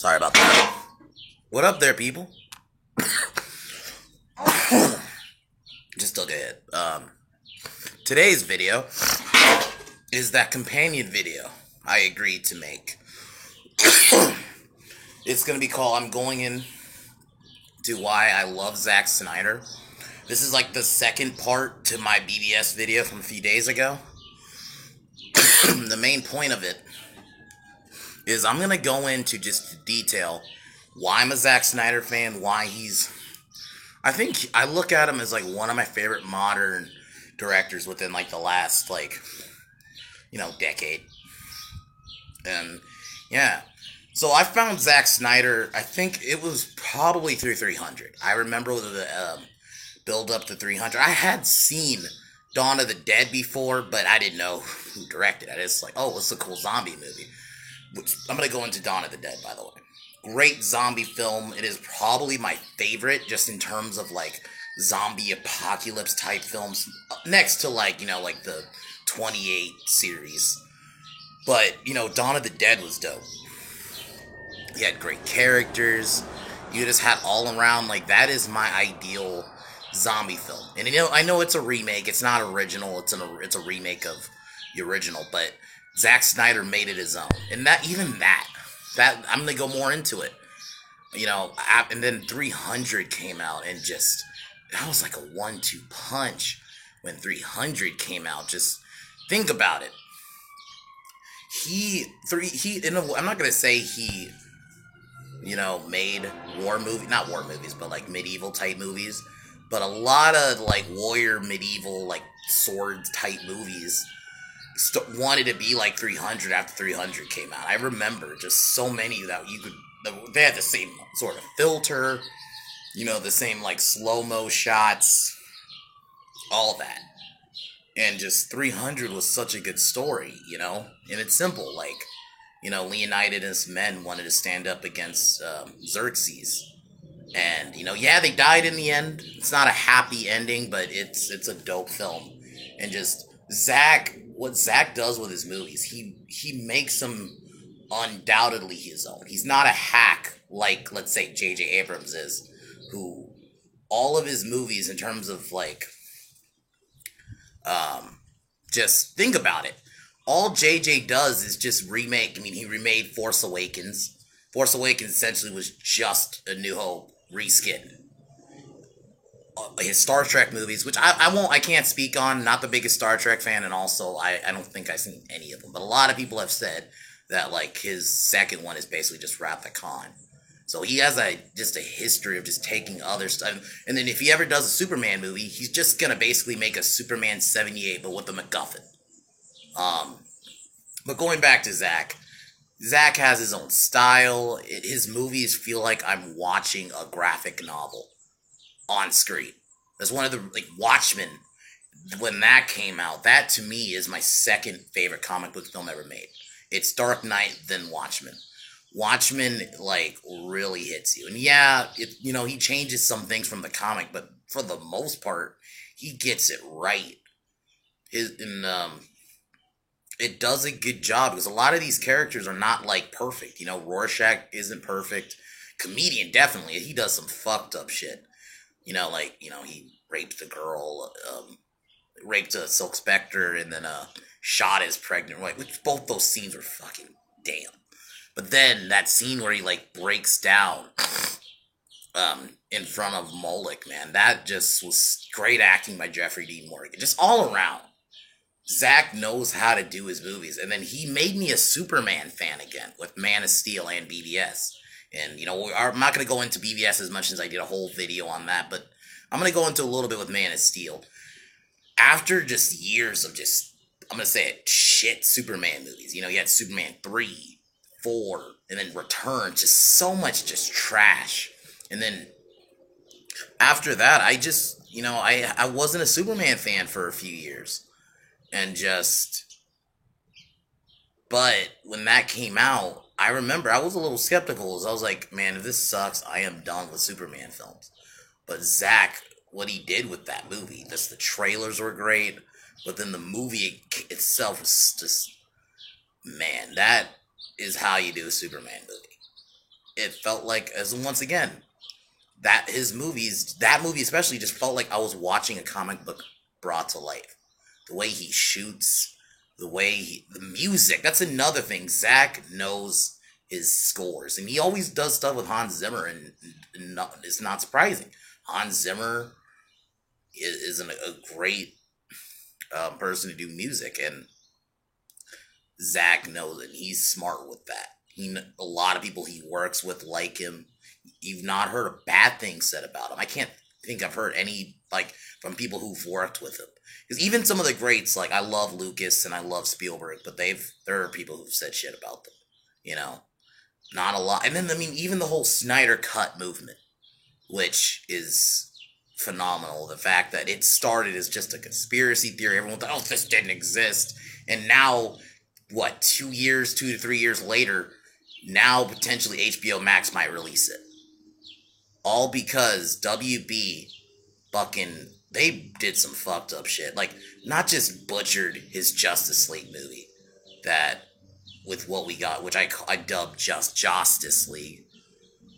Sorry about that. What up there, people? Just took a hit. Today's video is that companion video I agreed to make. It's going to be called I'm Going In to Why I Love Zack Snyder. This is like the second part to my BBS video from a few days ago. The main point of it is I'm going to go into just detail why I'm a Zack Snyder fan, why he's... I think I look at him as like one of my favorite modern directors within like the last decade. And yeah. So I found Zack Snyder, I think it was probably through 300. I remember the build up to 300. I had seen Dawn of the Dead before, but I didn't know who directed it. It's like, oh, it's a cool zombie movie. Which I'm going to go into Dawn of the Dead, by the way. Great zombie film. It is probably my favorite, just in terms of, like, zombie apocalypse type films. Next to, like the 28 series. But, Dawn of the Dead was dope. You had great characters. You just had all around, like, that is my ideal zombie film. And, I know it's a remake. It's not original. It's a remake of the original. But Zack Snyder made it his own. And that I'm going to go more into it. And then 300 came out, and just, that was like a 1-2 punch when 300 came out. Just think about it. I'm not going to say he, made not war movies, but like medieval type movies. But a lot of like warrior medieval, like sword type movies wanted to be like 300 after 300 came out. I remember just so many that they had the same sort of filter, the same like slow-mo shots, all that. And just 300 was such a good story, and it's simple, like, Leonidas' men wanted to stand up against Xerxes. And, they died in the end. It's not a happy ending, but it's a dope film. And just what Zack does with his movies, he makes them undoubtedly his own. He's not a hack like, let's say, J.J. Abrams is, who all of his movies, in terms of, like, just think about it. All J.J. does is just remake. I mean, he remade Force Awakens. Force Awakens essentially was just A New Hope reskinned. His Star Trek movies, which I can't speak on. Not the biggest Star Trek fan, and also I don't think I've seen any of them. But a lot of people have said that, like, his second one is basically just Wrath of Khan. So he has just a history of just taking other stuff. And then if he ever does a Superman movie, he's just gonna basically make a Superman 78, but with a MacGuffin. But going back to Zack has his own style. His movies feel like I'm watching a graphic novel on screen. That's one of the, like, Watchmen, when that came out, that to me is my second favorite comic book film ever made. It's Dark Knight, then Watchmen. Watchmen, like, really hits you. And yeah, he changes some things from the comic, but for the most part, he gets it right. It does a good job, because a lot of these characters are not, like, perfect. Rorschach isn't perfect. Comedian, definitely. He does some fucked up shit. He raped the girl, raped a Silk Spectre, and then shot his pregnant wife. Which both those scenes were fucking damn. But then that scene where he, like, breaks down in front of Moloch, man, that just was great acting by Jeffrey Dean Morgan. Just all around. Zack knows how to do his movies. And then he made me a Superman fan again with Man of Steel and BVS. And, I'm not going to go into BVS as much as I did a whole video on that, but I'm going to go into a little bit with Man of Steel. After just years of just, I'm going to say it, shit Superman movies. You had Superman 3, 4, and then Return. Just so much just trash. And then after that, I just, I wasn't a Superman fan for a few years. And but when that came out, I remember I was a little skeptical. I was like, man, if this sucks, I am done with Superman films. But Zack, what he did with that movie, just the trailers were great, but then the movie itself was just, man, that is how you do a Superman movie. it felt like, as once again, that movie especially, just felt like I was watching a comic book brought to life. The way he shoots, the music. That's another thing. Zach knows his scores, and he always does stuff with Hans Zimmer, and it's not surprising. Hans Zimmer a great person to do music, and Zach knows it. He's smart with that. A lot of people he works with like him. You've not heard a bad thing said about him. I can't think I've heard any, like, from people who've worked with him. Because even some of the greats, like, I love Lucas and I love Spielberg, but there are people who've said shit about them. You know, not a lot. And then, I mean, even the whole Snyder Cut movement, which is phenomenal. The fact that it started as just a conspiracy theory. Everyone thought, oh, this didn't exist. And now, what, 2 to 3 years later, now potentially HBO Max might release it. All because WB fucking, they did some fucked up shit. Like, not just butchered his Justice League movie, that, with what we got, which I dubbed just Justice League.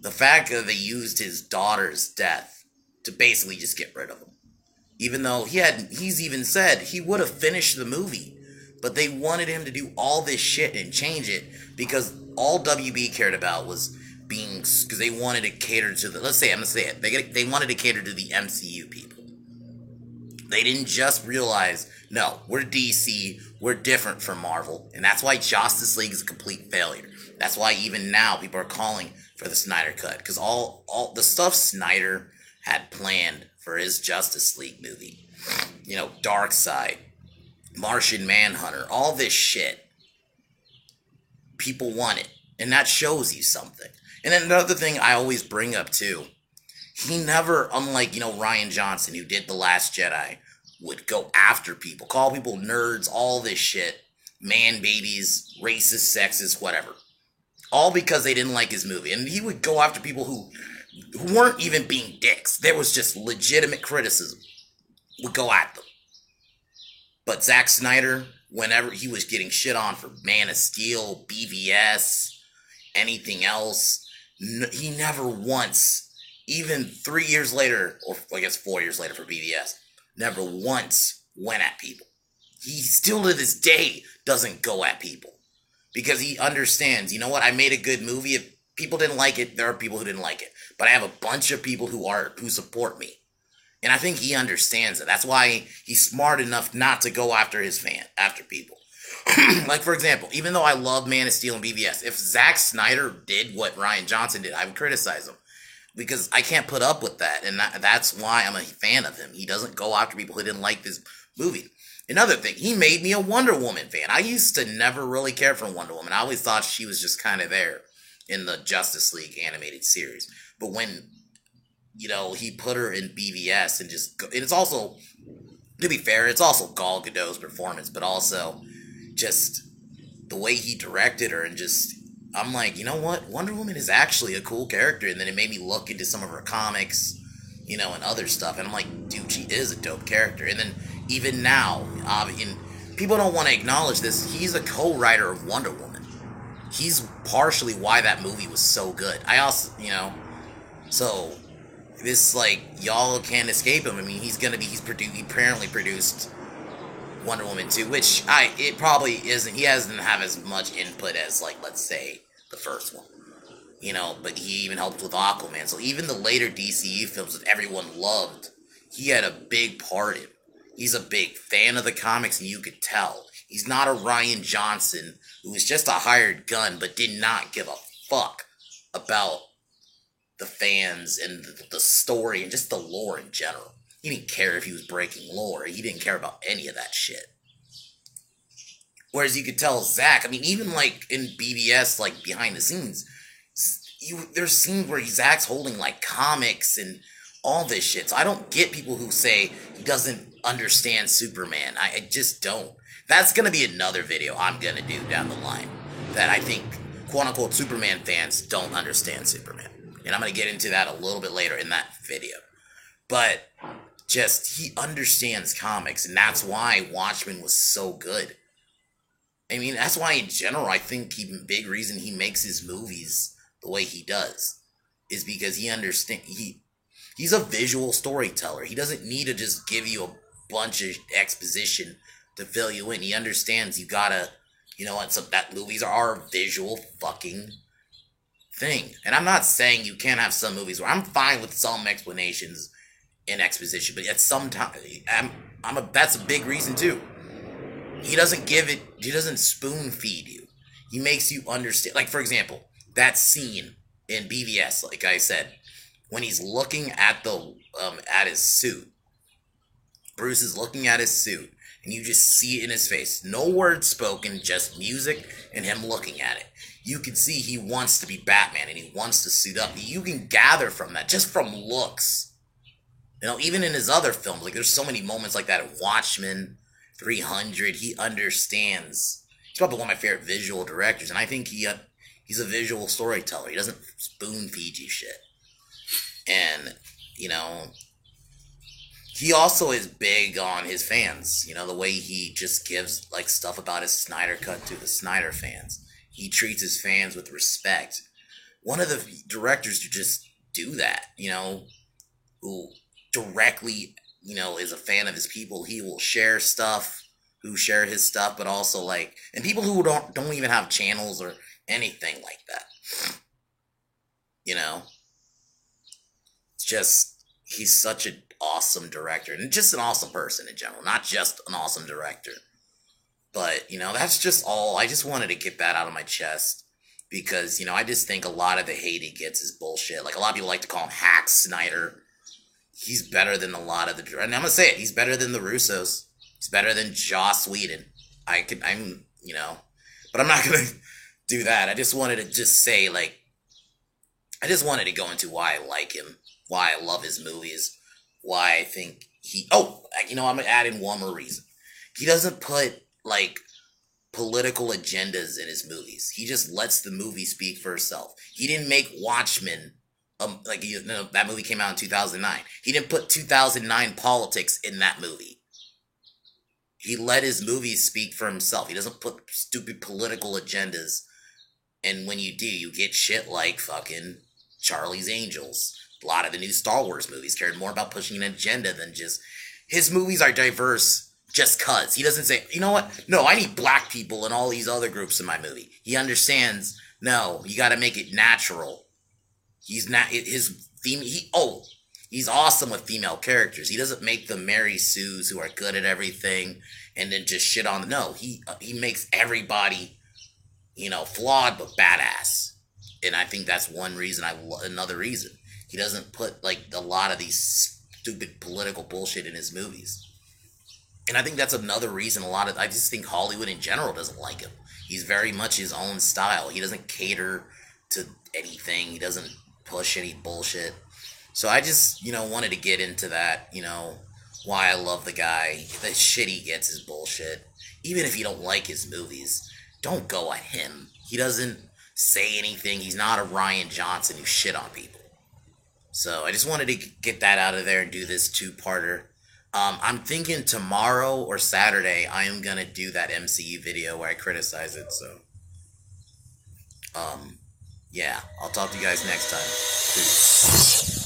The fact that they used his daughter's death to basically just get rid of him. Even though he's even said he would have finished the movie, but they wanted him to do all this shit and change it because all WB cared about was being, because they wanted to cater to the, I'm gonna say it, they wanted to cater to the MCU people. They didn't just realize, no, we're DC, we're different from Marvel, and that's why Justice League is a complete failure. That's why even now people are calling for the Snyder Cut, because all the stuff Snyder had planned for his Justice League movie, you know, Darkseid, Martian Manhunter, all this shit, people want it, and that shows you something. And then another thing I always bring up too, he never, unlike, you know, Rian Johnson, who did The Last Jedi, would go after people, call people nerds, all this shit, man babies, racist, sexist, whatever, all because they didn't like his movie. And he would go after people who weren't even being dicks. There was just legitimate criticism, would go at them. But Zack Snyder, whenever he was getting shit on for Man of Steel, BVS, anything else, he never once, even 3 years later, or I guess 4 years later for BVS, never once went at people. He still to this day doesn't go at people. Because he understands, you know what, I made a good movie. If people didn't like it, there are people who didn't like it. But I have a bunch of people who support me. And I think he understands it. That's why he's smart enough not to go after after people. Like, for example, even though I love Man of Steel and BVS, if Zack Snyder did what Rian Johnson did, I would criticize him. Because I can't put up with that. And that's why I'm a fan of him. He doesn't go after people who didn't like this movie. Another thing, he made me a Wonder Woman fan. I used to never really care for Wonder Woman. I always thought she was just kind of there in the Justice League animated series. But when, you know, he put her in BVS and it's also, to be fair, it's also Gal Gadot's performance, but also just the way he directed her, and just, I'm like, you know what? Wonder Woman is actually a cool character. And then it made me look into some of her comics, you know, and other stuff. And I'm like, dude, she is a dope character. And then even now, people don't want to acknowledge this, he's a co-writer of Wonder Woman. He's partially why that movie was so good. I also, you know, so this, like, y'all can't escape him. I mean, he apparently produced Wonder Woman 2, which it probably isn't. He doesn't have as much input as, like, let's say, the first one. You know, but he even helped with Aquaman. So even the later DCU films that everyone loved, he had a big part in. He's a big fan of the comics, and you could tell. He's not a Rian Johnson who was just a hired gun but did not give a fuck about the fans and the story and just the lore in general. He didn't care if he was breaking lore. He didn't care about any of that shit. Whereas you could tell Zach, I mean, even like in BVS, like behind the scenes, there's scenes where Zach's holding like comics and all this shit. So I don't get people who say he doesn't understand Superman. I just don't. That's going to be another video I'm going to do down the line. That I think, quote-unquote, Superman fans don't understand Superman. And I'm going to get into that a little bit later in that video. But just, he understands comics. And that's why Watchmen was so good. I mean, that's why in general, I think big reason he makes his movies the way he does is because he understands he's a visual storyteller. He doesn't need to just give you a bunch of exposition to fill you in. He understands you gotta, you know what, so that movies are a visual fucking thing. And I'm not saying you can't have some movies where I'm fine with some explanations and exposition, but at some time, that's a big reason too. He doesn't spoon feed you. He makes you understand. Like, for example, that scene in BVS, like I said, when he's looking at at his suit, Bruce is looking at his suit, and you just see it in his face. No words spoken, just music and him looking at it. You can see he wants to be Batman, and he wants to suit up. You can gather from that, just from looks. You know, even in his other films, like there's so many moments like that in Watchmen, 300, he understands. He's probably one of my favorite visual directors, and I think he's a visual storyteller. He doesn't spoon feed you shit. And, you know, he also is big on his fans. You know, the way he just gives, like, stuff about his Snyder Cut to the Snyder fans. He treats his fans with respect. One of the directors to just do that, you know, who directly, you know, is a fan of his people. He will share stuff, who share his stuff, but also, like, and people who don't even have channels or anything like that. You know? It's just, he's such an awesome director, and just an awesome person in general, not just an awesome director. But, you know, that's just all. I just wanted to get that out of my chest, because, you know, I just think a lot of the hate he gets is bullshit. Like, a lot of people like to call him Hack Snyder. He's better than a lot of the, and I'm gonna say it, he's better than the Russos. He's better than Joss Whedon. You know, but I'm not gonna do that. I just wanted to just say, like, I just wanted to go into why I like him, why I love his movies, why I think you know, I'm gonna add in one more reason. He doesn't put, like, political agendas in his movies. He just lets the movie speak for itself. He didn't make Watchmen, that movie came out in 2009. He didn't put 2009 politics in that movie. He let his movies speak for himself. He doesn't put stupid political agendas. And when you do, you get shit like fucking Charlie's Angels. A lot of the new Star Wars movies cared more about pushing an agenda than just... His movies are diverse just cuz. He doesn't say, you know what? No, I need black people and all these other groups in my movie. He understands, no, you gotta make it natural. He's not... He's awesome with female characters. He doesn't make the Mary Sues who are good at everything and then just shit on... No, he makes everybody, you know, flawed but badass. And I think that's one reason another reason. He doesn't put, like, a lot of these stupid political bullshit in his movies. And I think that's another reason I just think Hollywood in general doesn't like him. He's very much his own style. He doesn't cater to anything. He doesn't push any bullshit. So I just, you know, wanted to get into that, you know, why I love the guy. The shit he gets is bullshit. Even if you don't like his movies, don't go at him. He doesn't say anything. He's not a Rian Johnson who shit on people. So I just wanted to get that out of there and do this two-parter. I'm thinking tomorrow or Saturday I am going to do that MCU video where I criticize it. So, yeah, I'll talk to you guys next time. Peace.